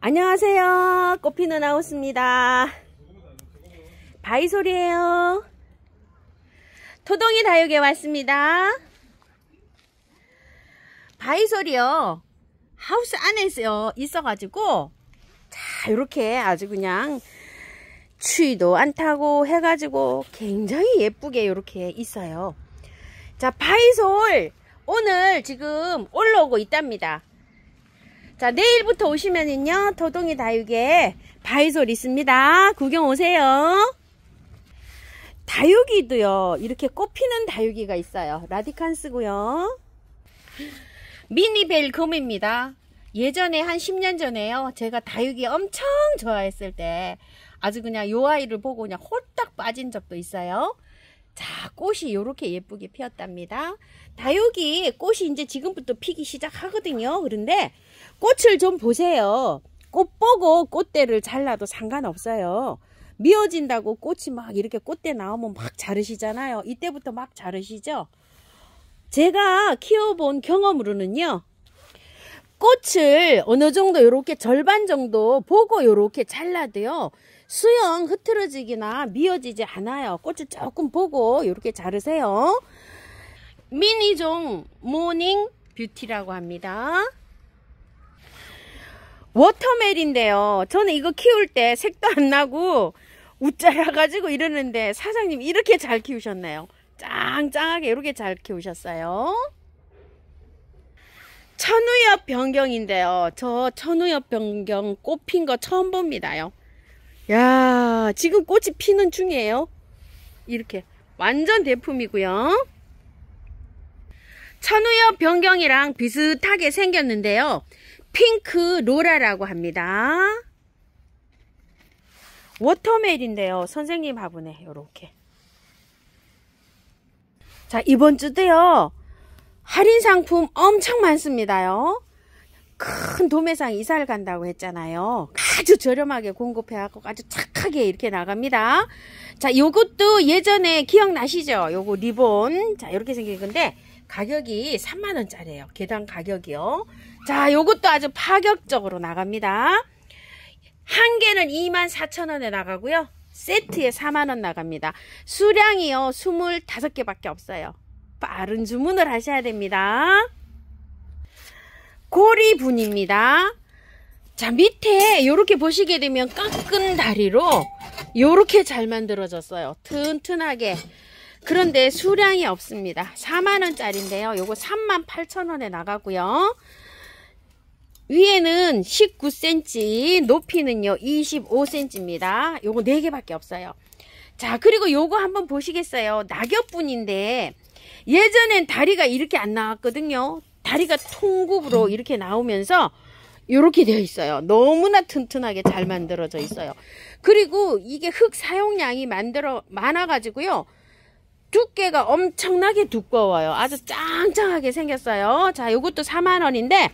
안녕하세요. 꽃피는 하우스입니다. 바이솔이에요. 토동이 다육에 왔습니다. 바이솔이요. 하우스 안에 있어가지고 자 이렇게 아주 그냥 추위도 안 타고 해가지고 굉장히 예쁘게 이렇게 있어요. 자 바이솔 오늘 지금 올라오고 있답니다. 자 내일부터 오시면은요 토동이 다육에 바이솔 있습니다. 구경 오세요. 다육이도요 이렇게 꽃피는 다육이가 있어요. 라디칸스고요. 미니벨 금입니다. 예전에 한 10년 전에요 제가 다육이 엄청 좋아했을 때 아주 그냥 요 아이를 보고 그냥 홀딱 빠진 적도 있어요. 자 꽃이 이렇게 예쁘게 피었답니다. 다육이 꽃이 이제 지금부터 피기 시작하거든요. 그런데 꽃을 좀 보세요. 꽃 보고 꽃대를 잘라도 상관없어요. 미어진다고 꽃이 막 이렇게 꽃대 나오면 막 자르시잖아요. 이때부터 막 자르시죠. 제가 키워본 경험으로는요 꽃을 어느 정도 이렇게 절반 정도 보고 이렇게 잘라도요 수영 흐트러지기나 미어지지 않아요. 꽃을 조금 보고 이렇게 자르세요. 미니종 모닝 뷰티라고 합니다. 워터멜인데요. 저는 이거 키울 때 색도 안 나고 웃자라가지고 이러는데 사장님 이렇게 잘 키우셨네요. 짱짱하게 이렇게 잘 키우셨어요. 천우엽 변경인데요. 저 천우엽 변경 꽃 핀 거 처음 봅니다요. 야 지금 꽃이 피는 중이에요. 이렇게 완전 대품이고요. 천우엽 변경이랑 비슷하게 생겼는데요. 핑크 로라라고 합니다. 워터멜인데요. 선생님 화분에 요렇게. 자 이번 주도요. 할인 상품 엄청 많습니다요. 큰 도매상 이사를 간다고 했잖아요. 아주 저렴하게 공급해갖고 아주 착하게 이렇게 나갑니다. 자 요것도 예전에 기억나시죠? 요거 리본. 자 이렇게 생긴 건데 가격이 3만원짜리예요. 개당 가격이요. 자 요것도 아주 파격적으로 나갑니다. 한 개는 24,000원에 나가고요. 세트에 4만원 나갑니다. 수량이요 25개 밖에 없어요. 빠른 주문을 하셔야 됩니다. 고리분입니다. 자 밑에 이렇게 보시게 되면 깎은 다리로 이렇게 잘 만들어졌어요. 튼튼하게. 그런데 수량이 없습니다. 4만원짜리인데요. 요거 38,000원에 나가고요. 위에는 19cm, 높이는요 25cm입니다. 요거 4개밖에 없어요. 자 그리고 요거 한번 보시겠어요. 낙엽분인데 예전엔 다리가 이렇게 안 나왔거든요. 다리가 통굽으로 이렇게 나오면서 이렇게 되어 있어요. 너무나 튼튼하게 잘 만들어져 있어요. 그리고 이게 흙 사용량이 많아가지고요. 두께가 엄청나게 두꺼워요. 아주 짱짱하게 생겼어요. 자 요것도 4만원인데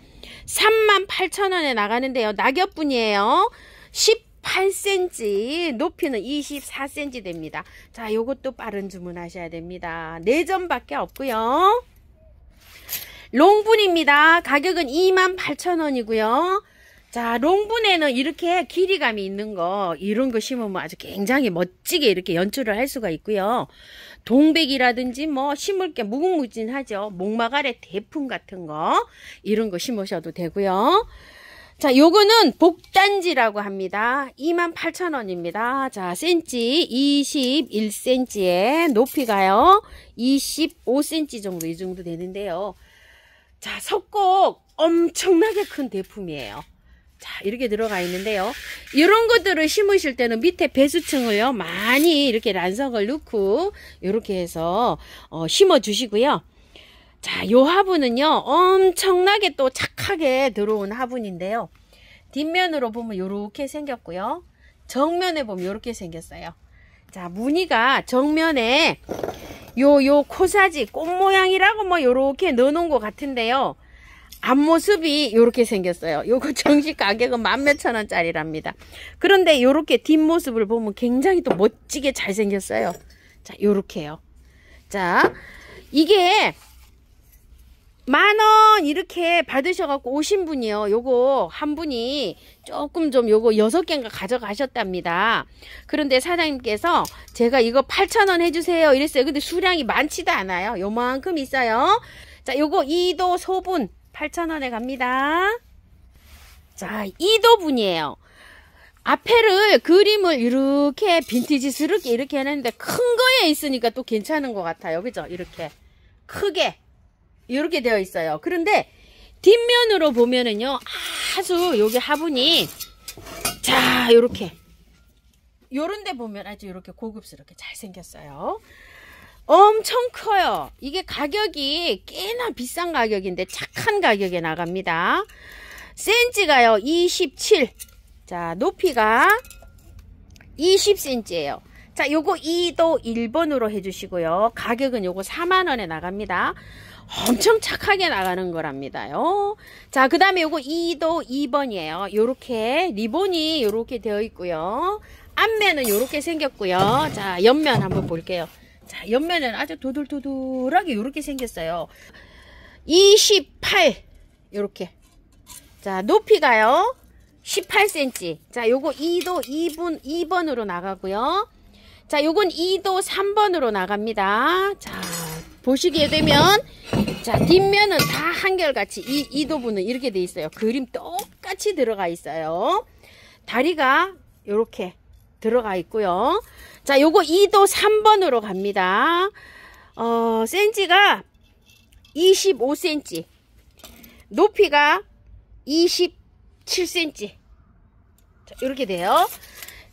38,000원에 나가는데요. 낙엽분이에요. 18cm, 높이는 24cm 됩니다. 자 요것도 빠른 주문하셔야 됩니다. 4점밖에 없고요. 롱분입니다. 가격은 28,000원이고요. 자 롱분에는 이렇게 길이감이 있는 거 이런 거 심으면 아주 굉장히 멋지게 이렇게 연출을 할 수가 있고요. 동백이라든지 뭐 심을 게 무궁무진하죠. 목마가래 대풍 같은 거 이런 거 심으셔도 되고요. 자 요거는 복단지라고 합니다. 28,000원입니다. 자 센치 21cm에 높이가요 25cm 정도 이 정도 되는데요. 자 석곡 엄청나게 큰 대품이에요. 자 이렇게 들어가 있는데요. 이런 것들을 심으실 때는 밑에 배수층을요 많이 이렇게 란석을 넣고 이렇게 해서 심어 주시고요. 자 요 화분은요 엄청나게 또 착하게 들어온 화분인데요. 뒷면으로 보면 이렇게 생겼고요. 정면에 보면 이렇게 생겼어요. 자 무늬가 정면에 요 코사지 꽃 모양이라고 뭐 요렇게 넣어놓은 것 같은데요. 앞모습이 이렇게 생겼어요. 요거 정식 가격은 10,000원짜리랍니다. 그런데 요렇게 뒷모습을 보면 굉장히 또 멋지게 잘 생겼어요. 자 요렇게요. 자 이게 10,000원 이렇게 받으셔갖고 오신 분이요. 요거 한 분이 조금 좀 요거 6개인가 가져가셨답니다. 그런데 사장님께서 제가 이거 8,000원 해주세요 이랬어요. 근데 수량이 많지도 않아요. 요만큼 있어요. 자, 요거 2도 소분 8,000원에 갑니다. 자, 2도 분이에요. 앞에를 그림을 이렇게 빈티지스럽게 이렇게 해놨는데 큰 거에 있으니까 또 괜찮은 것 같아요. 그죠? 이렇게 크게 이렇게 되어 있어요. 그런데 뒷면으로 보면은요, 아주 여기 화분이 자 요렇게 요런데 보면 아주 이렇게 고급스럽게 잘 생겼어요. 엄청 커요. 이게 가격이 꽤나 비싼 가격인데 착한 가격에 나갑니다. 센치가요 27. 자, 높이가 20cm예요. 자, 요거 2도 1번으로 해주시고요. 가격은 요거 40,000원에 나갑니다. 엄청 착하게 나가는 거랍니다요. 자, 그 다음에 요거 2도 2번이에요. 요렇게 리본이 요렇게 되어 있고요. 앞면은 요렇게 생겼고요. 자, 옆면 한번 볼게요. 자, 옆면은 아주 도돌도돌하게 요렇게 생겼어요. 28 요렇게. 자, 높이가요 18cm. 자, 요거 2도 2번으로 나가고요. 자, 요건 2도 3번으로 나갑니다. 자, 보시게 되면 자, 뒷면은 다 한결같이 2도분은 이렇게 돼 있어요. 그림 똑같이 들어가 있어요. 다리가 요렇게 들어가 있고요. 자, 요거 2도 3번으로 갑니다. 센치가 25cm. 높이가 27cm. 자, 이렇게 돼요.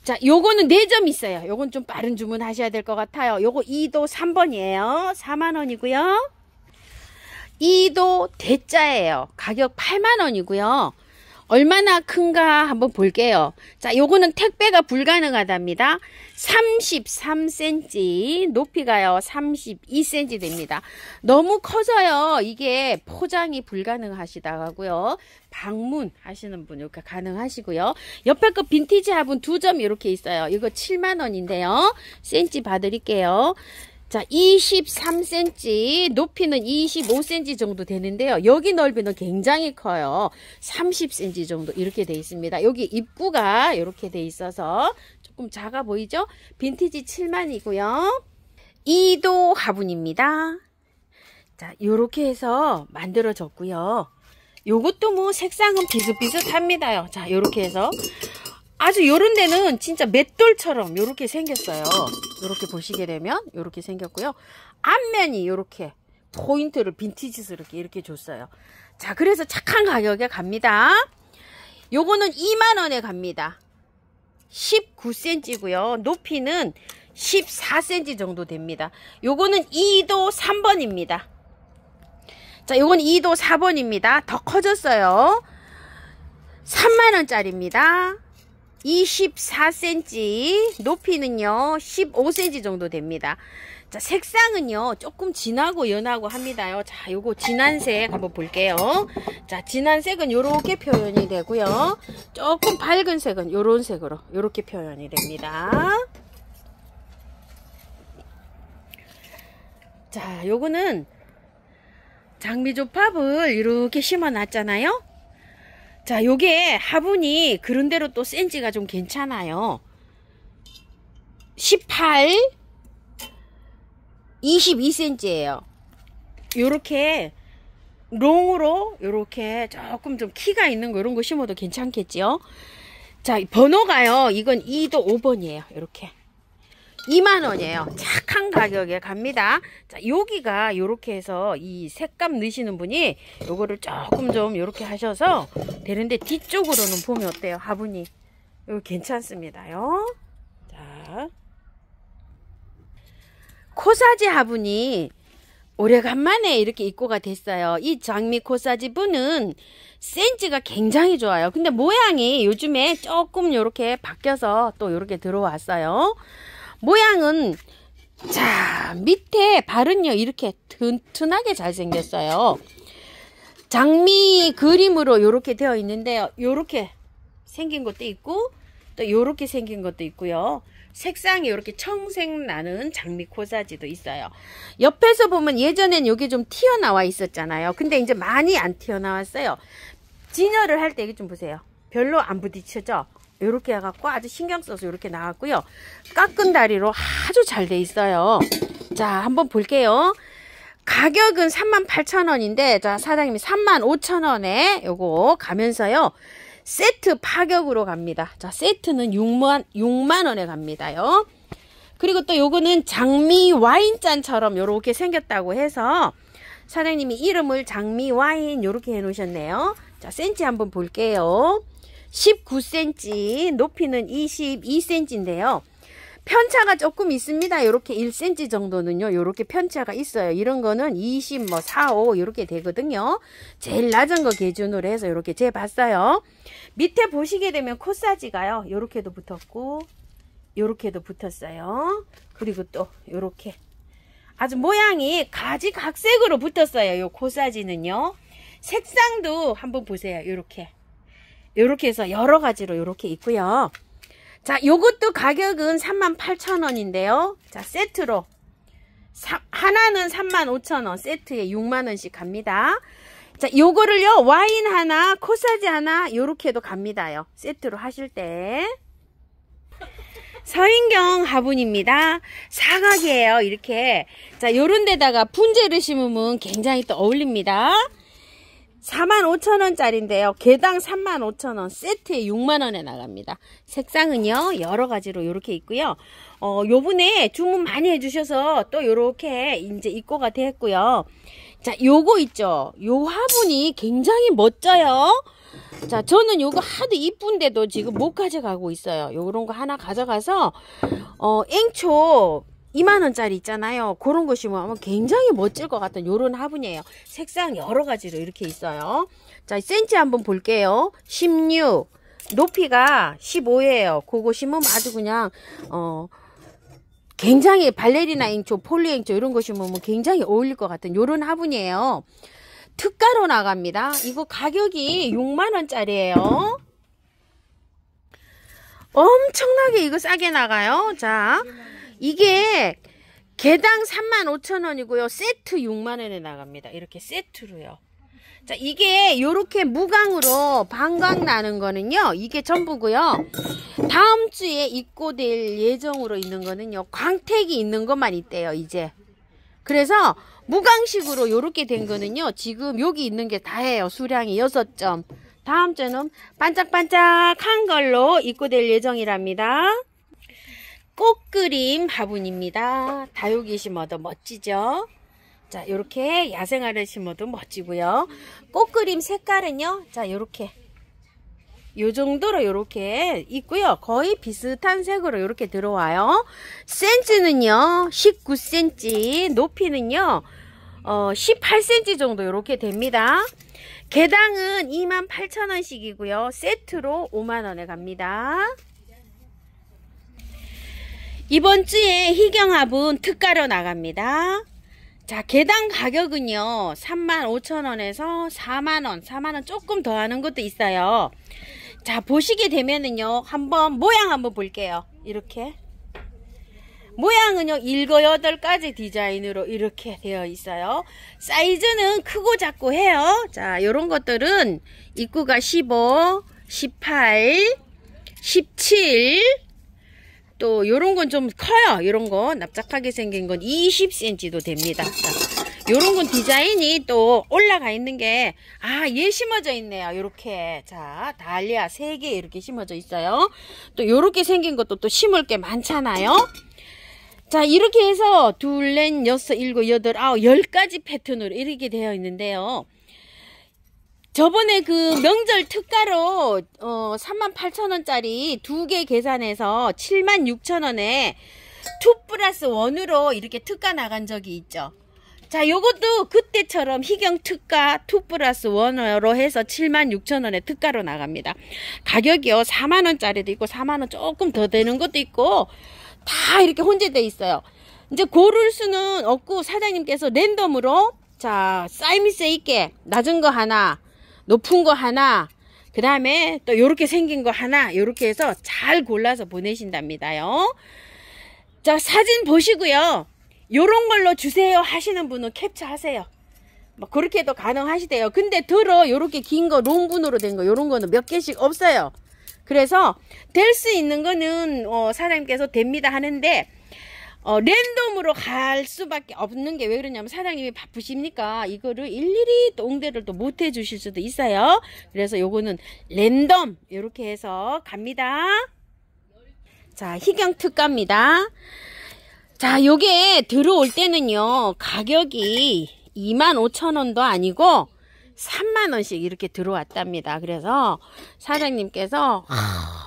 자, 요거는 4점 있어요. 요건 좀 빠른 주문 하셔야 될 것 같아요. 요거 2도 3번이에요. 40,000원이고요. 2도 대자예요. 가격 80,000원이고요. 얼마나 큰가 한번 볼게요. 자, 요거는 택배가 불가능하답니다. 33cm, 높이가요 32cm 됩니다. 너무 커져요. 이게 포장이 불가능하시다고요. 방문 하시는 분 이렇게 가능하시고요. 옆에 거 빈티지 화분 2점 이렇게 있어요. 이거 70,000원인데요. 센치 봐드릴게요. 자, 23cm, 높이는 25cm 정도 되는데요. 여기 넓이는 굉장히 커요. 30cm 정도 이렇게 돼 있습니다. 여기 입구가 이렇게 돼 있어서 조금 작아 보이죠? 빈티지 70,000이고요. 2도 화분입니다. 자, 요렇게 해서 만들어졌고요. 요것도 뭐 색상은 비슷비슷합니다요. 자, 요렇게 해서 아주 요런 데는 진짜 맷돌처럼 요렇게 생겼어요. 요렇게 보시게 되면 요렇게 생겼고요. 앞면이 요렇게 포인트를 빈티지스럽게 이렇게 줬어요. 자, 그래서 착한 가격에 갑니다. 요거는 20,000원에 갑니다. 19cm고요. 높이는 14cm 정도 됩니다. 요거는 2도 3번입니다. 자, 요건 2도 4번입니다. 더 커졌어요. 30,000원짜리입니다. 24cm, 높이는요 15cm 정도 됩니다. 자, 색상은요 조금 진하고 연하고 합니다요. 자, 요거 진한색 한번 볼게요. 자, 진한색은 요렇게 표현이 되고요. 조금 밝은 색은 요런 색으로 요렇게 표현이 됩니다. 자, 요거는 장미조팝을 이렇게 심어 놨잖아요. 자, 요게 화분이 그런대로 또 센치가 좀 괜찮아요. 18, 22cm예요. 요렇게 롱으로 요렇게 조금 좀 키가 있는 거 이런 거 심어도 괜찮겠지요. 자, 번호가요. 이건 2도 5번이에요. 요렇게 20,000원이에요. 착한 가격에 갑니다. 자, 여기가 요렇게 해서 이 색감 넣으시는 분이 요거를 조금 좀 요렇게 하셔서 되는데 뒤쪽으로는 보면 어때요? 화분이 이거 괜찮습니다요. 자, 코사지 화분이 오래간만에 이렇게 입고가 됐어요. 이 장미 코사지 분은 센치가 굉장히 좋아요. 근데 모양이 요즘에 조금 요렇게 바뀌어서 또 요렇게 들어왔어요. 모양은 자, 밑에 발은요 이렇게 튼튼하게 잘 생겼어요. 장미 그림으로 이렇게 되어 있는데요. 이렇게 생긴 것도 있고 또 요렇게 생긴 것도 있고요. 색상이 이렇게 청색 나는 장미 코사지도 있어요. 옆에서 보면 예전엔 여기 좀 튀어나와 있었잖아요. 근데 이제 많이 안 튀어나왔어요. 진열을 할 때 이게 좀 보세요. 별로 안 부딪혀져. 이렇게 해갖고 아주 신경 써서 이렇게 나왔고요. 깎은 다리로 아주 잘 돼 있어요. 자, 한번 볼게요. 가격은 38,000원인데, 자, 사장님이 35,000원에 요거 가면서요. 세트 파격으로 갑니다. 자, 세트는 6만원에 갑니다요. 그리고 또 요거는 장미 와인잔처럼 요렇게 생겼다고 해서 사장님이 이름을 장미 와인 요렇게 해 놓으셨네요. 자, 센치 한번 볼게요. 19cm, 높이는 22cm인데요. 편차가 조금 있습니다. 요렇게 1cm 정도는요. 요렇게 편차가 있어요. 이런 거는 24, 5 요렇게 되거든요. 제일 낮은 거 기준으로 해서 요렇게 재봤어요. 밑에 보시게 되면 코사지가요. 요렇게도 붙었고 요렇게도 붙었어요. 그리고 또 요렇게 아주 모양이 가지각색으로 붙었어요. 요 코사지는요. 색상도 한번 보세요. 요렇게 해서 여러 가지로 요렇게 있고요. 자, 요것도 가격은 38,000원인데요. 자, 세트로 하나는 35,000원, 세트에 6만원씩 갑니다. 자, 요거를요, 와인 하나, 코사지 하나, 요렇게도 갑니다요. 세트로 하실 때. 서인경 화분입니다. 사각이에요, 이렇게. 자, 요런 데다가 분재를 심으면 굉장히 또 어울립니다. 45,000원짜리인데요. 개당 35,000원, 세트에 6만원에 나갑니다. 색상은요, 여러 가지로 이렇게 있고요. 요번에 주문 많이 해주셔서 또 요렇게 이제 입고가 됐고요. 자, 요거 있죠. 요 화분이 굉장히 멋져요. 자, 저는 요거 하도 이쁜데도 지금 못 가져가고 있어요. 요런 거 하나 가져가서, 앵초, 2만원짜리 있잖아요. 그런 거 심으면 굉장히 멋질 것 같은 요런 화분이에요. 색상 여러 가지로 이렇게 있어요. 자, 센치 한번 볼게요. 16, 높이가 15예요. 그거 심으면 아주 그냥 굉장히 발레리나 앵초, 폴리 앵초 이런 거 심으면 굉장히 어울릴 것 같은 요런 화분이에요. 특가로 나갑니다. 이거 가격이 6만원짜리예요. 엄청나게 이거 싸게 나가요. 자, 이게 개당 35,000원이고요. 세트 6만원에 나갑니다. 이렇게 세트로요. 자, 이게 요렇게 무광으로 반광 나는 거는요. 이게 전부고요. 다음 주에 입고될 예정으로 있는 거는요. 광택이 있는 것만 있대요. 이제. 그래서 무광식으로 요렇게 된 거는요. 지금 여기 있는 게 다예요. 수량이 6점. 다음 주는 반짝반짝한 걸로 입고될 예정이랍니다. 꽃그림 화분입니다. 다육이 심어도 멋지죠? 자, 요렇게 야생화를 심어도 멋지고요. 꽃그림 색깔은요. 자, 요렇게 요 정도로 요렇게 있고요. 거의 비슷한 색으로 요렇게 들어와요. 센치는요. 19cm, 높이는요. 18cm 정도 요렇게 됩니다. 개당은 28,000원씩이고요. 세트로 5만원에 갑니다. 이번 주에 희경화분 특가로 나갑니다. 자, 개당 가격은요. 35,000원에서 4만원, 4만원 조금 더 하는 것도 있어요. 자, 보시게 되면은요. 한번 모양 한번 볼게요. 이렇게. 모양은요. 7, 8가지 디자인으로 이렇게 되어 있어요. 사이즈는 크고 작고 해요. 자, 요런 것들은 입구가 15, 18, 17, 또 요런 건 좀 커요. 요런 거 납작하게 생긴 건 20cm도 됩니다. 자, 요런 건 디자인이 또 올라가 있는 게 얘 심어져 있네요. 요렇게. 자, 달리아 3개 이렇게 심어져 있어요. 또 요렇게 생긴 것도 또 심을 게 많잖아요. 자, 이렇게 해서 2, 4, 6, 7, 8, 9, 10가지 패턴으로 이렇게 되어 있는데요. 저번에 그 명절 특가로 38,000원짜리 2개 계산해서 76,000원에 2 플러스 1으로 이렇게 특가 나간 적이 있죠. 자, 요것도 그때처럼 희경 특가 2 플러스 1으로 해서 76,000원에 특가로 나갑니다. 가격이요. 4만원짜리도 있고 4만원 조금 더 되는 것도 있고 다 이렇게 혼재되어 있어요. 이제 고를 수는 없고 사장님께서 랜덤으로 자, 사이미스 있게 낮은 거 하나, 높은 거 하나, 그 다음에 또 요렇게 생긴 거 하나 요렇게 해서 잘 골라서 보내신답니다요. 자, 사진 보시고요. 요런 걸로 주세요 하시는 분은 캡처하세요. 뭐 그렇게도 가능하시대요. 근데 요렇게 긴 거 롱분으로 된 거 요런 거는 몇 개씩 없어요. 그래서 될 수 있는 거는 사장님께서 됩니다 하는데 랜덤으로 갈 수밖에 없는 게 왜 그러냐면 사장님이 바쁘십니까? 이거를 일일이 또 응대를 또 못 해주실 수도 있어요. 그래서 요거는 랜덤 이렇게 해서 갑니다. 자, 희경 특가입니다. 자, 요게 들어올 때는요 가격이 25,000원도 아니고 30,000원씩 이렇게 들어왔답니다. 그래서 사장님께서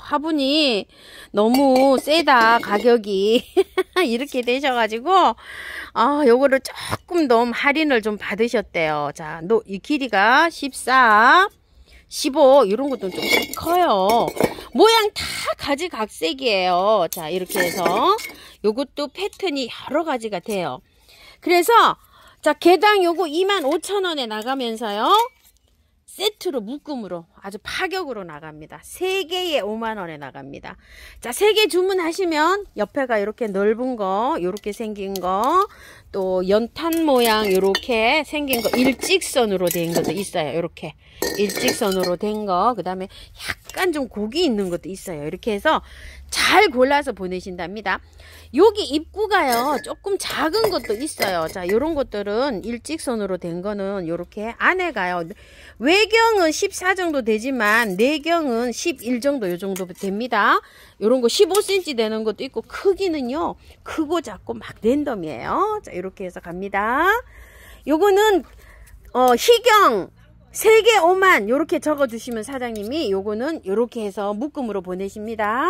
화분이 너무 세다 가격이 이렇게 되셔가지고 요거를 조금 더 할인을 좀 받으셨대요. 자, 이 길이가 14 15 이런 것도 좀 커요. 모양 다 가지각색이에요. 자, 이렇게 해서 요것도 패턴이 여러 가지가 돼요. 그래서 자, 개당 요거 25,000원에 나가면서요 세트로 묶음으로 아주 파격으로 나갑니다. 3개에 5만원에 나갑니다. 자, 3개 주문하시면 옆에가 이렇게 넓은 거 이렇게 생긴 거 또 연탄 모양 이렇게 생긴 거 일직선으로 된 것도 있어요. 이렇게 일직선으로 된 거, 그 다음에 약간 좀 곡이 있는 것도 있어요. 이렇게 해서 잘 골라서 보내신답니다. 여기 입구가요 조금 작은 것도 있어요. 자, 요런 것들은 일직선으로 된 거는 요렇게 안에 가요. 외경은 14 정도 되지만 내경은 11 정도 요 정도 됩니다. 요런 거 15cm 되는 것도 있고 크기는요 크고 작고 막 랜덤이에요. 자, 이렇게 해서 갑니다. 요거는 희경 3개 5만 요렇게 적어 주시면 사장님이 요거는 요렇게 해서 묶음으로 보내십니다.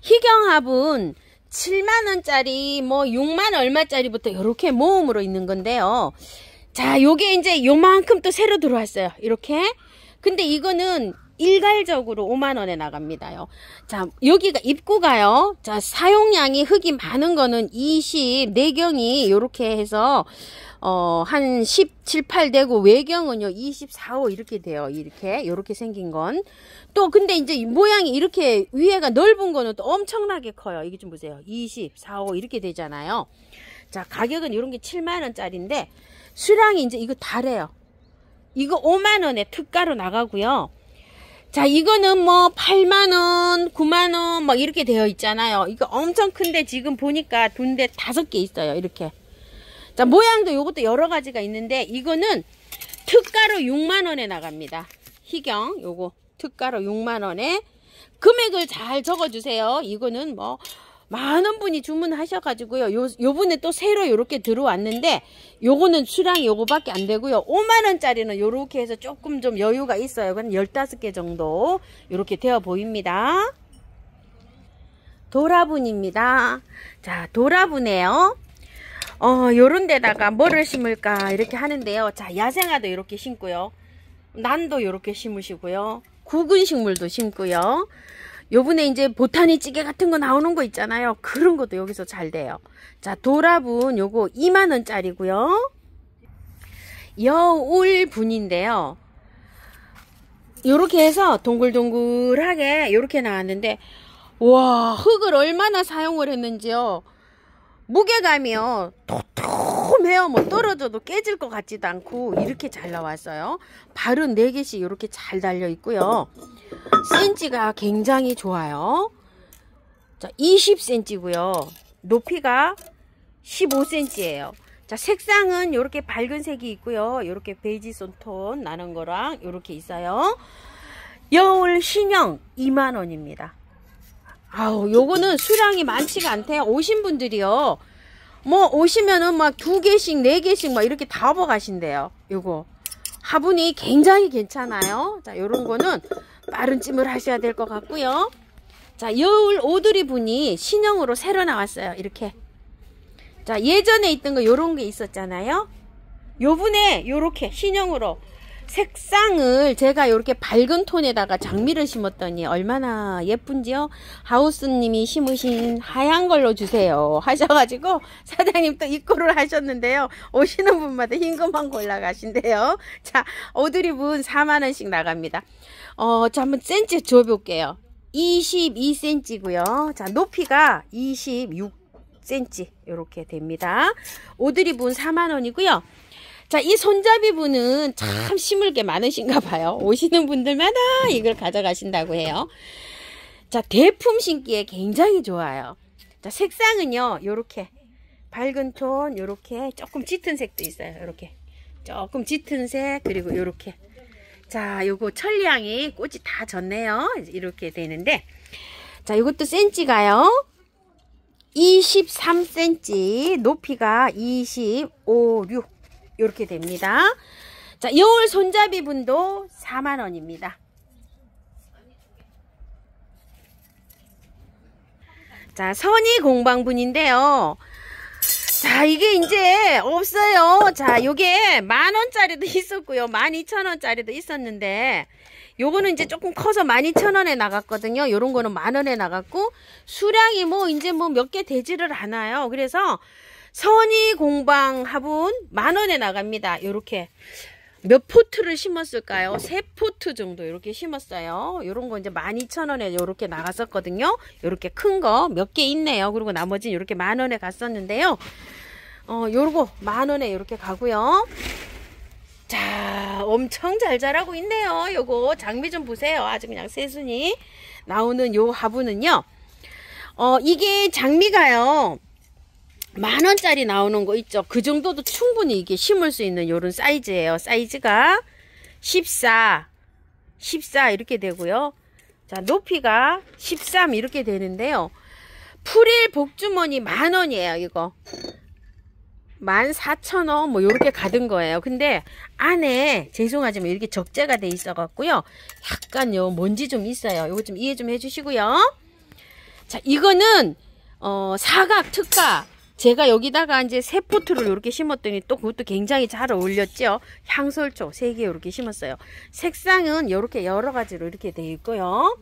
희경합은 7만원짜리 뭐 6만 얼마짜리부터 요렇게 모음으로 있는 건데요. 자, 요게 이제 요만큼 또 새로 들어왔어요. 이렇게. 근데 이거는 일괄적으로 5만원에 나갑니다요. 자, 여기가 입구가요. 자, 사용량이 흙이 많은 거는 20, 내경이 요렇게 해서 한 17, 8 되고 외경은요 24, 5 이렇게 돼요. 요렇게 생긴 건. 또 근데 이제 모양이 이렇게 위에가 넓은 거는 또 엄청나게 커요. 이게 좀 보세요. 24, 5 이렇게 되잖아요. 자, 가격은 이런 게 7만원짜리인데 수량이 이제 이거 다래요. 이거 5만원에 특가로 나가고요. 자, 이거는 뭐 8만원, 9만원 막 이렇게 되어 있잖아요. 이거 엄청 큰데 지금 보니까 둔데 5개 있어요. 이렇게. 자, 모양도 요것도 여러 가지가 있는데 이거는 특가로 6만원에 나갑니다. 희경 요거 특가로 6만원에 금액을 잘 적어주세요. 이거는 뭐 많은 분이 주문하셔가지고요. 요번에 또 새로 요렇게 들어왔는데 요거는 수량이 요거밖에 안 되고요. 5만원짜리는 요렇게 해서 조금 좀 여유가 있어요. 그럼 15개 정도 요렇게 되어 보입니다. 도라분입니다. 자, 도라분이에요. 요런 데다가 뭐를 심을까 이렇게 하는데요. 자, 야생화도 이렇게 심고요. 난도 이렇게 심으시고요. 굵은 식물도 심고요. 요번에 이제 보타니 찌개 같은 거 나오는 거 있잖아요. 그런 것도 여기서 잘 돼요. 자, 도라분 요거 2만원짜리고요. 여울분인데요. 요렇게 해서 동글동글하게 요렇게 나왔는데 와, 흙을 얼마나 사용을 했는지요. 무게감이요 도톰해요. 뭐 떨어져도 깨질 것 같지도 않고 이렇게 잘 나왔어요. 발은 4개씩 이렇게 잘 달려 있고요. 센치가 굉장히 좋아요. 자, 20cm고요. 높이가 15cm예요. 자, 색상은 이렇게 밝은 색이 있고요. 이렇게 베이지 톤 나는 거랑 이렇게 있어요. 여울 신형 2만원입니다. 아우, 요거는 수량이 많지가 않대요. 오신 분들이요. 뭐 오시면은 막 2개씩 4개씩 막 이렇게 다 업어가신대요. 요거 화분이 굉장히 괜찮아요. 자, 요런 거는 빠른 찜을 하셔야 될 것 같고요. 자, 여울 오드리 분이 신형으로 새로 나왔어요. 이렇게. 자, 예전에 있던 거 요런 게 있었잖아요. 요분에 요렇게 신형으로 색상을 제가 이렇게 밝은 톤에다가 장미를 심었더니 얼마나 예쁜지요. 하우스님이 심으신 하얀 걸로 주세요 하셔가지고 사장님 또 입고를 하셨는데요. 오시는 분마다 흰 것만 골라 가신대요. 자, 오드립은 4만원씩 나갑니다. 자, 한번 센치 줘볼게요. 22cm고요. 자, 높이가 26cm 이렇게 됩니다. 오드립은 4만원이고요. 자, 이 손잡이분은 참 심을 게 많으신가 봐요. 오시는 분들마다 이걸 가져가신다고 해요. 자, 대품 심기에 굉장히 좋아요. 자, 색상은요, 요렇게 밝은 톤, 요렇게 조금 짙은 색도 있어요. 요렇게 조금 짙은 색, 그리고 요렇게. 자, 요거 천리향이 꽃이 다 졌네요. 이렇게 되는데, 자, 요것도 센치가요 23cm, 높이가 25, 6 이렇게 됩니다. 자, 여울 손잡이 분도 4만원입니다. 자, 선희 공방분인데요. 자, 이게 이제 없어요. 자, 요게 10,000원짜리도 있었고요. 12,000원짜리도 있었는데, 요거는 이제 조금 커서 12,000원에 나갔거든요. 요런 거는 만원에 나갔고, 수량이 뭐 이제 뭐 몇 개 되지를 않아요. 그래서 선희 공방 화분 10,000원에 나갑니다. 요렇게 몇 포트를 심었을까요? 3포트 정도 이렇게 심었어요. 요런 거 이제 12,000원에 요렇게 나갔었거든요. 요렇게 큰 거 몇 개 있네요. 그리고 나머지는 요렇게 10,000원에 갔었는데요. 요거 10,000원에 요렇게 가고요. 자, 엄청 잘 자라고 있네요. 요거 장미 좀 보세요. 아주 그냥 새순이 나오는 요 화분은요. 이게 장미가요. 10,000원짜리 나오는 거 있죠. 그 정도도 충분히 이게 심을 수 있는 요런 사이즈예요. 사이즈가 14 이렇게 되고요. 자, 높이가 13 이렇게 되는데요. 풀일 복주머니 10,000원이에요. 이거 14,000원 뭐 요렇게 가든 거예요. 근데 안에 죄송하지만 이렇게 적재가 돼 있어 갖고요. 약간 요 먼지 좀 있어요. 요거 좀 이해 좀 해 주시고요. 자, 이거는 사각 특가. 제가 여기다가 이제 3포트를 이렇게 심었더니 또 그것도 굉장히 잘 어울렸죠. 향솔초 3개 이렇게 심었어요. 색상은 이렇게 여러 가지로 이렇게 되어 있고요.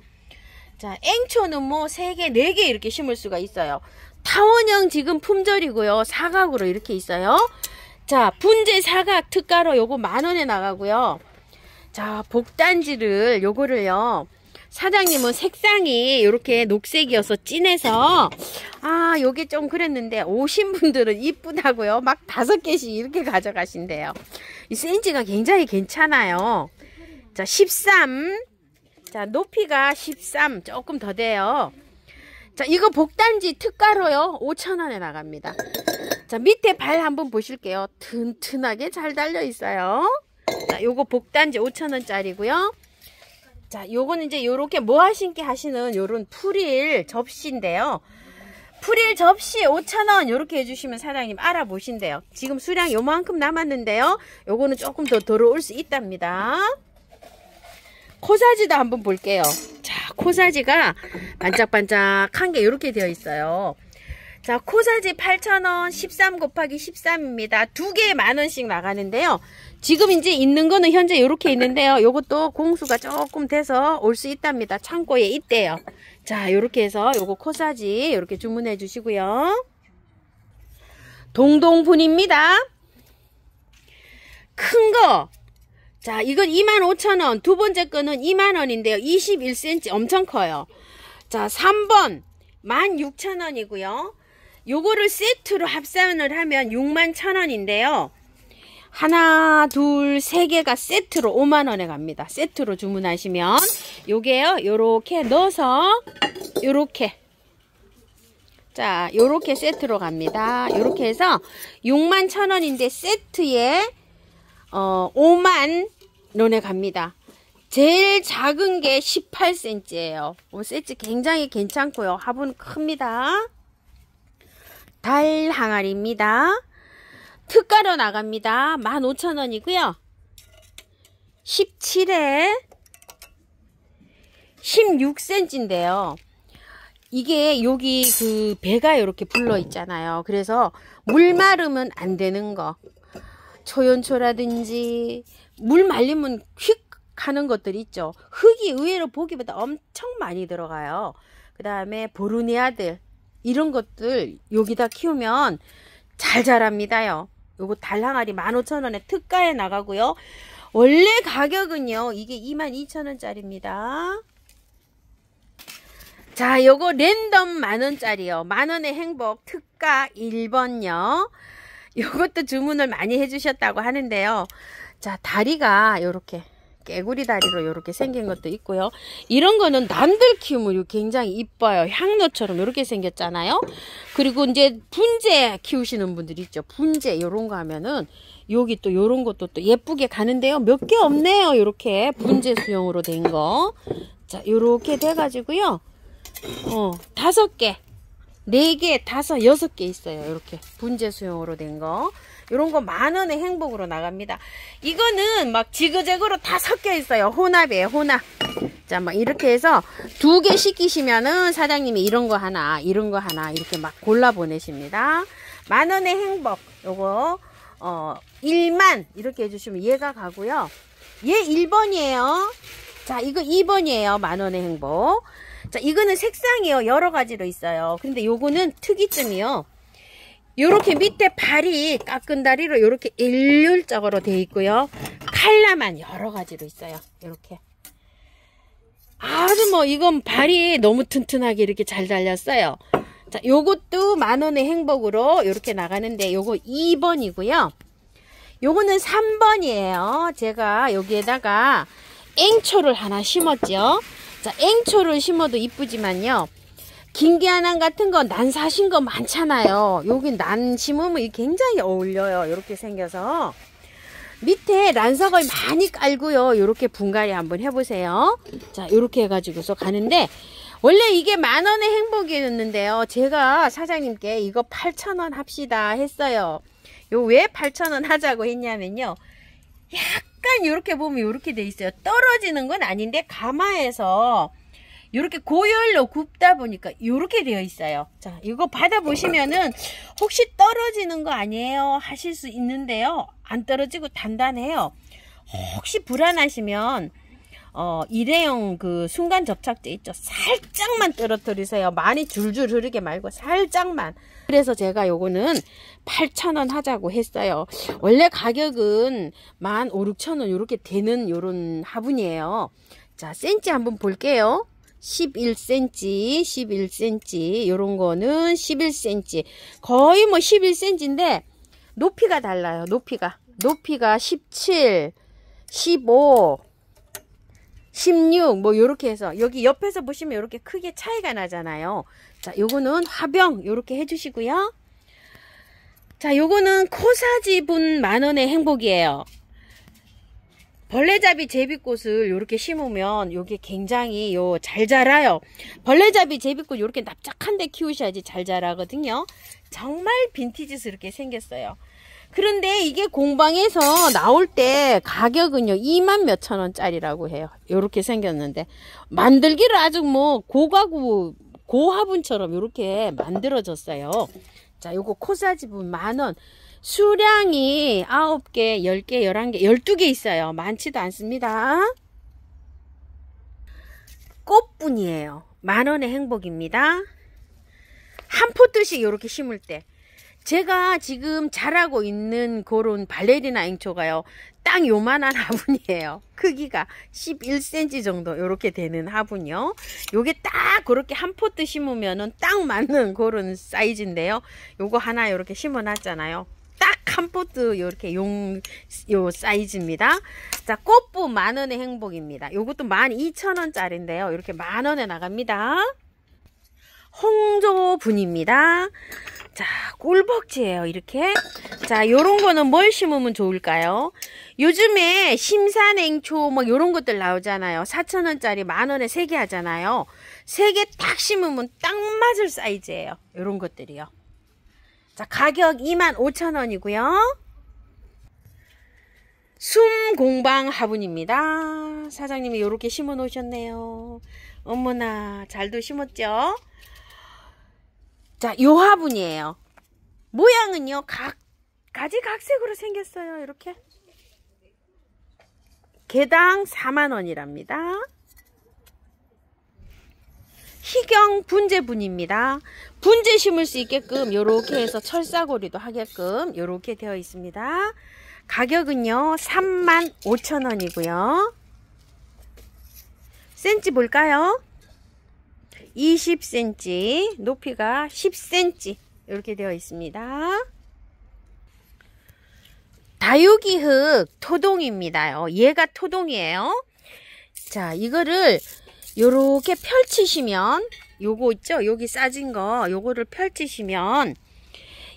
자, 앵초는 뭐 3개, 4개 이렇게 심을 수가 있어요. 타원형 지금 품절이고요. 사각으로 이렇게 있어요. 자, 분재 사각 특가로 요거 10,000원에 나가고요. 자, 복단지를 요거를요. 사장님은 색상이 이렇게 녹색이어서 진해서 요게 좀 그랬는데 오신 분들은 이쁘다고요. 막 5개씩 이렇게 가져가신대요. 이 센치가 굉장히 괜찮아요. 자, 13. 자, 높이가 13 조금 더 돼요. 자, 이거 복단지 특가로요. 5,000원에 나갑니다. 자, 밑에 발 한번 보실게요. 튼튼하게 잘 달려 있어요. 자, 요거 복단지 5,000원짜리고요. 자, 요거는 이제 요렇게 모아 심기 하시는 요런 풀일 접시인데요. 풀일 접시 5,000원 요렇게 해주시면 사장님 알아보신대요. 지금 수량 요만큼 남았는데요. 요거는 조금 더 들어올 수 있답니다. 코사지도 한번 볼게요. 자, 코사지가 반짝반짝한 게 요렇게 되어 있어요. 자, 코사지 8,000원 13 곱하기 13입니다. 2개에 10,000원씩 나가는데요. 지금 이제 있는 거는 현재 이렇게 있는데요. 요것도 공수가 조금 돼서 올 수 있답니다. 창고에 있대요. 자, 요렇게 해서 요거 코사지 요렇게 주문해 주시고요. 동동분입니다. 큰 거. 자, 이건 25,000원. 두 번째 거는 20,000원인데요. 21cm 엄청 커요. 자, 3번 16,000원이고요. 요거를 세트로 합산을 하면 61,000원인데요. 하나, 둘, 세 개가 세트로 50,000원에 갑니다. 세트로 주문하시면 요게요. 요렇게 넣어서 요렇게 자, 요렇게 세트로 갑니다. 요렇게 해서 61,000원인데 세트에 50,000원에 갑니다. 제일 작은 게 18cm예요. 세트 굉장히 괜찮고요. 화분 큽니다. 달 항아리입니다. 특가로 나갑니다. 15,000원이고요. 17에 16cm인데요. 이게 여기 그 배가 이렇게 불러 있잖아요. 그래서 물 마르면 안 되는 거. 초연초라든지 물 말리면 휙 하는 것들이 있죠. 흙이 의외로 보기보다 엄청 많이 들어가요. 그 다음에 보르네아들 이런 것들 여기다 키우면 잘 자랍니다요. 요거 달항아리 15,000원에 특가에 나가고요. 원래 가격은요, 이게 22,000원짜리입니다. 자, 요거 랜덤 만원짜리요. 만원의 행복 특가 1번요. 요것도 주문을 많이 해주셨다고 하는데요. 자, 다리가 요렇게 깨구리 다리로 요렇게 생긴 것도 있고요. 이런 거는 남들 키우면 굉장히 이뻐요. 향로처럼 요렇게 생겼잖아요. 그리고 이제 분재 키우시는 분들 있죠. 분재 요런 거 하면은 여기 또 요런 것도 또 예쁘게 가는데요. 몇 개 없네요. 요렇게 분재 수용으로 된 거. 자, 요렇게 돼가지고요. 5개, 4개, 5, 6개 있어요. 이렇게 분재 수용으로 된 거. 이런 거 만원의 행복으로 나갑니다. 이거는 막 지그재그로 다 섞여 있어요. 혼합이에요, 혼합. 자, 막 이렇게 해서 2개 시키시면은 사장님이 이런 거 하나, 이런 거 하나 이렇게 막 골라 보내십니다. 만원의 행복. 요거 1만 이렇게 해주시면 얘가 가고요. 얘 1번이에요. 자, 이거 2번이에요. 만원의 행복. 자, 이거는 색상이요. 여러 가지로 있어요. 근데 요거는 특이점이요. 요렇게 밑에 발이 깎은 다리로 요렇게 일률적으로 되어 있고요. 칼라만 여러 가지로 있어요. 요렇게. 아주 뭐 이건 발이 너무 튼튼하게 이렇게 잘 달렸어요. 자, 요것도 만원의 행복으로 요렇게 나가는데 요거 2번이고요. 요거는 3번이에요. 제가 여기에다가 앵초를 하나 심었죠. 자, 앵초를 심어도 이쁘지만요. 긴기아난 같은 거 난 사신 거 많잖아요. 여기 난 심으면 굉장히 어울려요. 이렇게 생겨서 밑에 란석을 많이 깔고요. 이렇게 분갈이 한번 해보세요. 자, 이렇게 해가지고서 가는데 원래 이게 만원의 행복이었는데요. 제가 사장님께 이거 8,000원 합시다 했어요. 요 왜 8,000원 하자고 했냐면요. 약간 이렇게 보면 이렇게 돼 있어요. 떨어지는 건 아닌데 가마에서 이렇게 고열로 굽다 보니까 이렇게 되어 있어요. 자, 이거 받아보시면은 혹시 떨어지는 거 아니에요 하실 수 있는데요. 안 떨어지고 단단해요. 혹시 불안하시면 일회용 그 순간 접착제 있죠. 살짝만 떨어뜨리세요. 많이 줄줄 흐르게 말고 살짝만. 그래서 제가 요거는 8,000원 하자고 했어요. 원래 가격은 15,000, 16,000원 요렇게 되는 요런 화분이에요. 자, 센치 한번 볼게요. 11cm, 11cm, 요런 거는 11cm. 거의 뭐 11cm인데, 높이가 달라요, 높이가. 높이가 17, 15, 16, 뭐, 요렇게 해서, 여기 옆에서 보시면 요렇게 크게 차이가 나잖아요. 자, 요거는 화병, 요렇게 해주시고요. 자, 요거는 코사지분 만원의 행복이에요. 벌레잡이 제비꽃을 요렇게 심으면 요게 굉장히 잘 자라요. 벌레잡이 제비꽃 요렇게 납작한데 키우셔야지 잘 자라거든요. 정말 빈티지스럽게 생겼어요. 그런데 이게 공방에서 나올 때 가격은요 2만 몇천 원짜리라고 해요. 요렇게 생겼는데 만들기를 아주 뭐 고가구 고화분처럼 요렇게 만들어졌어요. 자, 요거 코사지분 만원. 수량이 9개, 10개, 11개, 12개 있어요. 많지도 않습니다. 꽃분이에요. 만원의 행복입니다. 한 포트씩 이렇게 심을 때. 제가 지금 자라고 있는 그런 발레리나 앵초가요. 딱 요만한 화분이에요. 크기가 11cm 정도 이렇게 되는 화분이요. 요게 딱 그렇게 한 포트 심으면은 딱 맞는 그런 사이즈인데요. 요거 하나 이렇게 심어 놨잖아요. 딱 한 포트 이렇게 요 사이즈입니다. 자, 꽃부 만원의 행복입니다. 요것도 12,000원짜리인데요. 이렇게 만원에 나갑니다. 홍조분입니다. 자, 꿀벅지예요. 이렇게. 자, 요런 거는 뭘 심으면 좋을까요? 요즘에 심산앵초 뭐 요런 것들 나오잖아요. 4,000원짜리 만원에 3개 하잖아요. 3개 딱 심으면 딱 맞을 사이즈예요. 요런 것들이요. 자, 가격 25,000원이고요. 숨공방 화분입니다. 사장님이 요렇게 심어 놓으셨네요. 어머나, 잘도 심었죠? 자, 요 화분이에요. 모양은요, 가지각색으로 생겼어요. 이렇게. 개당 4만원이랍니다. 희경 분재분입니다. 분재 심을 수 있게끔 요렇게 해서 철사고리도 하게끔 요렇게 되어 있습니다. 가격은요 35,000원이고요. 센치 볼까요? 20cm, 높이가 10cm 이렇게 되어 있습니다. 다육이흙 토동입니다. 얘가 토동이에요. 자, 이거를 요렇게 펼치시면, 요거 있죠? 여기 싸진 거, 요거를 펼치시면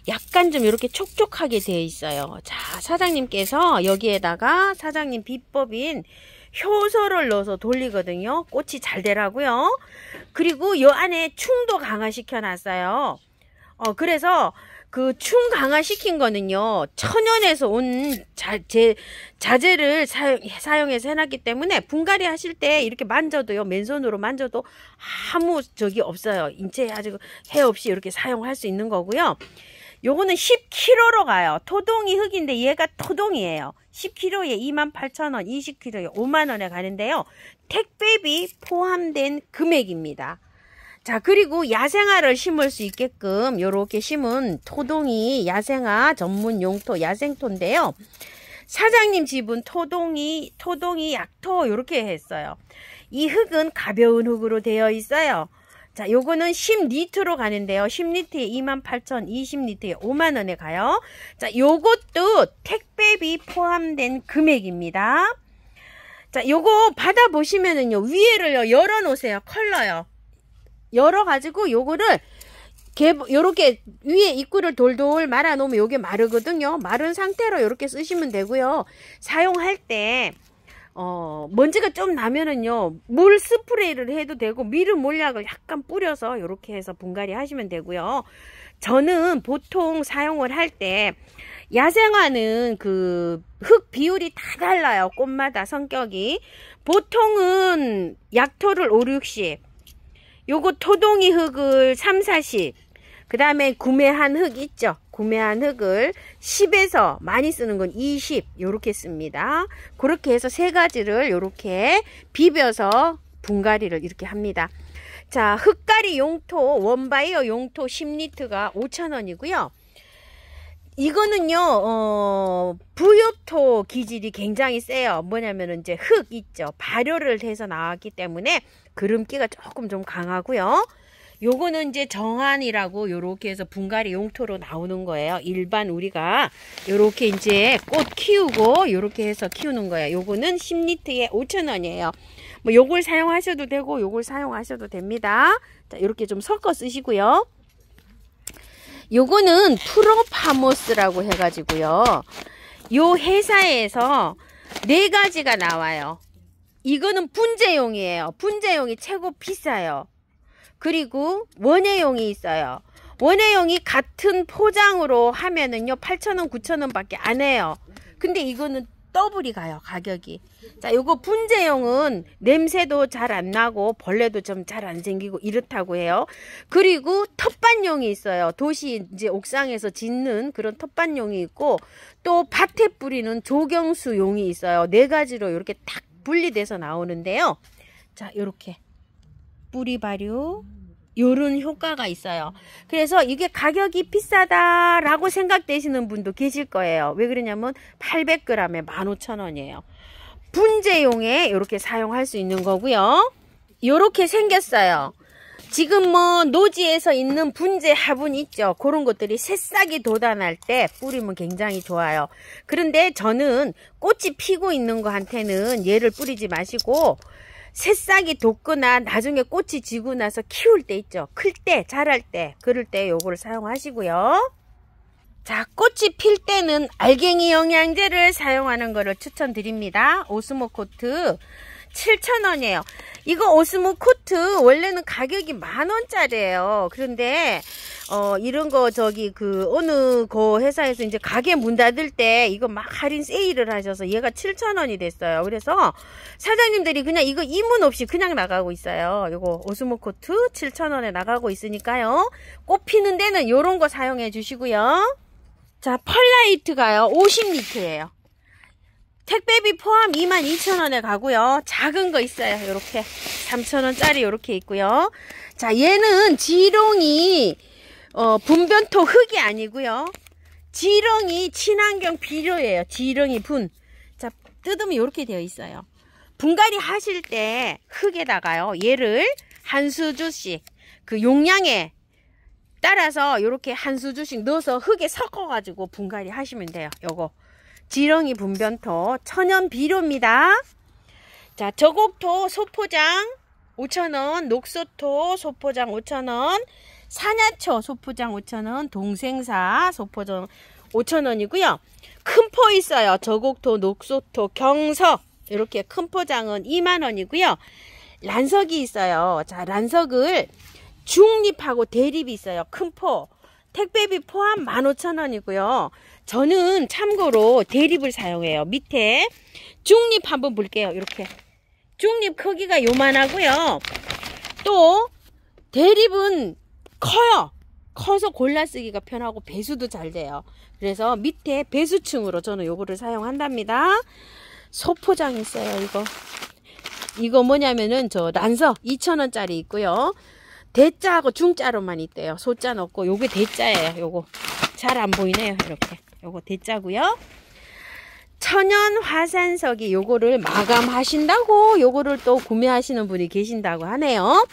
약간 좀 이렇게 촉촉하게 되어 있어요. 자, 사장님께서 여기에다가 사장님 비법인 효소를 넣어서 돌리거든요. 꽃이 잘 되라고요. 그리고 요 안에 충도 강화시켜 놨어요. 그래서 그 충 강화시킨 거는요, 천연에서 온 자재를 사용해서 해놨기 때문에 분갈이 하실 때 이렇게 만져도요, 맨손으로 만져도 아무 적이 없어요. 인체 아주 해 없이 이렇게 사용할 수 있는 거고요. 요거는 10kg로 가요. 토동이 흙인데 얘가 토동이에요. 10kg에 28,000원, 20kg에 5만원에 가는데요. 택배비 포함된 금액입니다. 자, 그리고 야생화를 심을 수 있게끔 요렇게 심은 토동이 야생화 전문 용토 야생토인데요. 사장님 집은 토동이 약토 요렇게 했어요. 이 흙은 가벼운 흙으로 되어 있어요. 자, 요거는 10리터로 가는데요. 10리터에 28,000원, 20리터에 5만원에 가요. 자, 요것도 택배비 포함된 금액입니다. 자, 요거 받아보시면은요, 위에를요, 열어놓으세요. 컬러요. 열어가지고 요거를 요렇게 위에 입구를 돌돌 말아 놓으면 요게 마르거든요. 마른 상태로 요렇게 쓰시면 되고요. 사용할 때 먼지가 좀 나면은요, 물 스프레이를 해도 되고 미름 몰약을 약간 뿌려서 요렇게 해서 분갈이 하시면 되고요. 저는 보통 사용을 할 때 야생화는 그 흙 비율이 다 달라요. 꽃마다 성격이. 보통은 약토를 5, 60, 요거 토동이 흙을 3, 40, 그 다음에 구매한 흙 있죠. 구매한 흙을 10에서 많이 쓰는 건 20 요렇게 씁니다. 그렇게 해서 세 가지를 요렇게 비벼서 분갈이를 이렇게 합니다. 자, 흙가리 용토 원바이어 용토 10리터가 5,000원이고요. 이거는요, 부엽토 기질이 굉장히 세요. 뭐냐면은 이제 흙 있죠. 발효를 해서 나왔기 때문에 그름기가 조금 좀 강하고요. 요거는 이제 정한이라고 요렇게 해서 분갈이 용토로 나오는 거예요. 일반 우리가 요렇게 이제 꽃 키우고 요렇게 해서 키우는 거예요. 요거는 10리터에 5,000원이에요. 뭐 요걸 사용하셔도 되고 요걸 사용하셔도 됩니다. 자, 요렇게 좀 섞어 쓰시고요. 요거는 프로파모스라고 해가지고요. 요 회사에서 4가지가 나와요. 이거는 분재용이에요. 분재용이 최고 비싸요. 그리고 원예용이 있어요. 원예용이 같은 포장으로 하면은요 8,000원, 9,000원 밖에 안 해요. 근데 이거는 더블이 가요, 가격이. 자, 요거 분재용은 냄새도 잘 안 나고 벌레도 좀 잘 안 생기고 이렇다고 해요. 그리고 텃밭용이 있어요. 도시 이제 옥상에서 짓는 그런 텃밭용이 있고, 또 밭에 뿌리는 조경수용이 있어요. 4가지로 이렇게 딱 분리돼서 나오는데요. 자, 요렇게 뿌리 발효 요런 효과가 있어요. 그래서 이게 가격이 비싸다라고 생각되시는 분도 계실 거예요. 왜 그러냐면 800g에 15,000원이에요. 분재용에 이렇게 사용할 수 있는 거고요. 요렇게 생겼어요. 지금 뭐 노지에서 있는 분재 화분 있죠. 그런 것들이 새싹이 돋아날 때 뿌리면 굉장히 좋아요. 그런데 저는 꽃이 피고 있는 거한테는 얘를 뿌리지 마시고, 새싹이 돋거나 나중에 꽃이 지고 나서 키울 때 있죠. 클 때, 자랄 때, 그럴 때 요거를 사용하시고요. 자, 꽃이 필 때는 알갱이 영양제를 사용하는 거를 추천드립니다. 오스모코트 7,000원이에요. 이거 오스모코트 원래는 가격이 10,000원짜리예요. 그런데 이런 거 어느 회사에서 이제 가게 문 닫을 때 이거 막 할인 세일을 하셔서 얘가 7,000원이 됐어요. 그래서 사장님들이 그냥 이거 이문 없이 그냥 나가고 있어요. 이거 오스모코트 7,000원에 나가고 있으니까요. 꽃 피는 데는 요런 거 사용해 주시고요. 자, 펄라이트가요 50리터예요. 택배비 포함 22,000원에 가고요. 작은 거 있어요. 요렇게 3,000원짜리 요렇게 있고요. 자, 얘는 지렁이 분변토 흙이 아니고요. 지렁이 친환경 비료예요. 지렁이 분. 자, 뜯으면 요렇게 되어 있어요. 분갈이 하실 때 흙에다가요. 얘를 한 수주씩 그 용량에 따라서 요렇게 한 수주씩 넣어서 흙에 섞어 가지고 분갈이 하시면 돼요. 요거 지렁이 분변토 천연 비료입니다. 자, 저곡토 소포장 5,000원, 녹소토 소포장 5,000원, 산야초 소포장 5,000원, 동생사 소포장 5,000원이고요. 큰 포 있어요. 저곡토, 녹소토, 경석 이렇게 큰 포장은 20,000원이고요. 란석이 있어요. 자, 란석을 중립하고 대립이 있어요. 큰 포. 택배비 포함 15,000원이고요. 저는 참고로 대립을 사용해요. 밑에 중립 한번 볼게요. 이렇게 중립 크기가 요만하고요. 또 대립은 커요. 커서 골라 쓰기가 편하고 배수도 잘 돼요. 그래서 밑에 배수층으로 저는 요거를 사용한답니다. 소포장 있어요. 이거 뭐냐면은 저 란석 2,000원짜리 있고요. 대자하고 중자로만 있대요. 소자 넣고 요게 대자예요. 요거 잘 안 보이네요. 이렇게 요거 대자고요. 천연 화산석이 요거를 마감하신다고 요거를 또 구매하시는 분이 계신다고 하네요.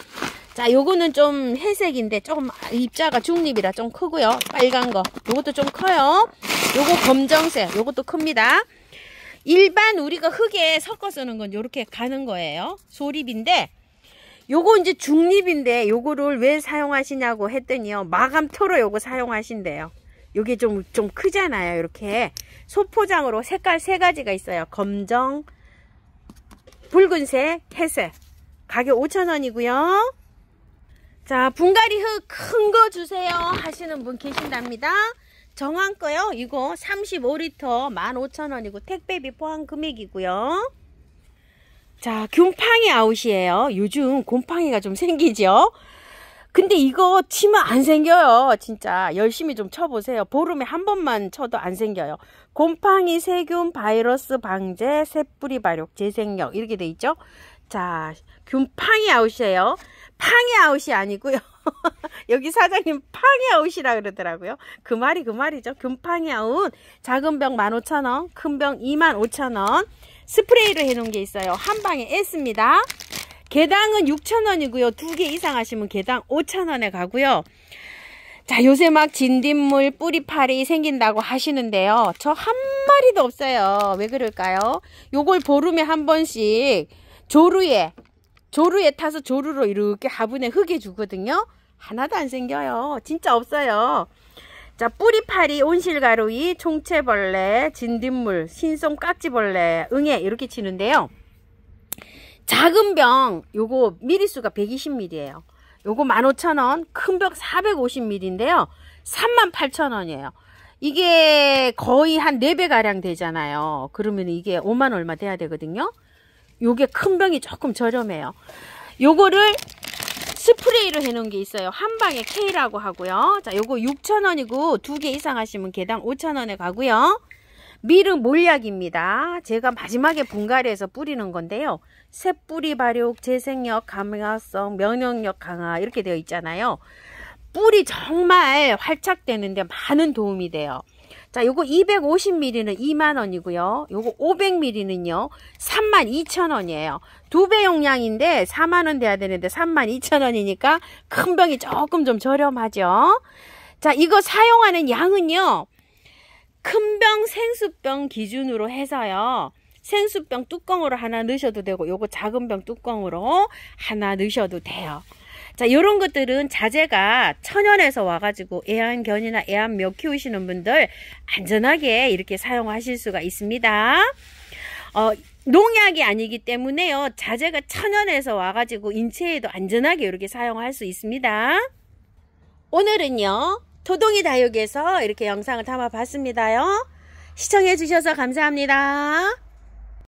자, 요거는 좀 회색인데 조금 입자가 중립이라 좀 크고요. 빨간 거 요것도 좀 커요. 요거 검정색 요것도 큽니다. 일반 우리가 흙에 섞어 쓰는 건 요렇게 가는 거예요. 소립인데 요거 이제 중립인데 요거를 왜 사용하시냐고 했더니요. 마감토로 요거 사용하신대요. 요게 좀 크잖아요. 이렇게 소포장으로 색깔 3가지가 있어요. 검정, 붉은색, 회색. 가격 5,000원이고요. 자, 분갈이 흙 큰 거 주세요 하시는 분 계신답니다. 정한 거요. 이거 35리터 15,000원이고 택배비 포함 금액이고요. 자, 곰팡이 아웃이에요. 요즘 곰팡이가 좀 생기죠. 근데 이거 치면 안 생겨요. 진짜 열심히 좀 쳐보세요. 보름에 한 번만 쳐도 안 생겨요. 곰팡이, 세균, 바이러스 방제, 새뿌리 발육, 재생력 이렇게 돼 있죠. 자, 곰팡이 아웃이에요. 팡이 아웃이 아니고요. 여기 사장님 팡이 아웃이라 그러더라고요. 그 말이죠. 곰팡이 아웃 작은 병 15,000원, 큰 병 25,000원. 스프레이로 해놓은 게 있어요. 한 방에 S입니다. 개당은 6,000원이고요. 2개 이상 하시면 개당 5,000원에 가고요. 자, 요새 막 진딧물 뿌리파리 생긴다고 하시는데요. 저 한 마리도 없어요. 왜 그럴까요? 요걸 보름에 한 번씩 조루에 타서 조루로 이렇게 화분에 흙에 주거든요. 하나도 안 생겨요. 진짜 없어요. 자, 뿌리파리, 온실가루이, 총채벌레, 진딧물, 신송 깍지벌레, 응애 이렇게 치는데요. 작은 병 요거 미리수가 120ml예요. 요거 15,000원, 큰 병 450ml인데요. 38,000원이에요. 이게 거의 한 4배 가량 되잖아요. 그러면 이게 5만 얼마 돼야 되거든요. 요게 큰 병이 조금 저렴해요. 요거를 스프레이로 해놓은 게 있어요. 한 방에 K라고 하고요. 자, 요거 6,000원이고 2개 이상 하시면 개당 5,000원에 가고요. 미르 몰약입니다. 제가 마지막에 분갈이해서 뿌리는 건데요. 새뿌리 발육, 재생력, 감화성, 면역력 강화 이렇게 되어 있잖아요. 뿌리 정말 활착되는데 많은 도움이 돼요. 자, 요거 250ml는 20,000원이고요. 요거 500ml는요 32,000원이에요. 2배 용량인데 40,000원 돼야 되는데 32,000원이니까 큰 병이 조금 좀 저렴하죠. 자, 이거 사용하는 양은요 큰 병 생수병 기준으로 해서요. 생수병 뚜껑으로 하나 넣으셔도 되고 요거 작은 병 뚜껑으로 하나 넣으셔도 돼요. 자, 요런 것들은 자재가 천연에서 와가지고 애완견이나 애완묘 키우시는 분들 안전하게 이렇게 사용하실 수가 있습니다. 농약이 아니기 때문에요. 자재가 천연에서 와가지고 인체에도 안전하게 이렇게 사용할 수 있습니다. 오늘은요. 토동이 다육에서 이렇게 영상을 담아 봤습니다요. 시청해 주셔서 감사합니다.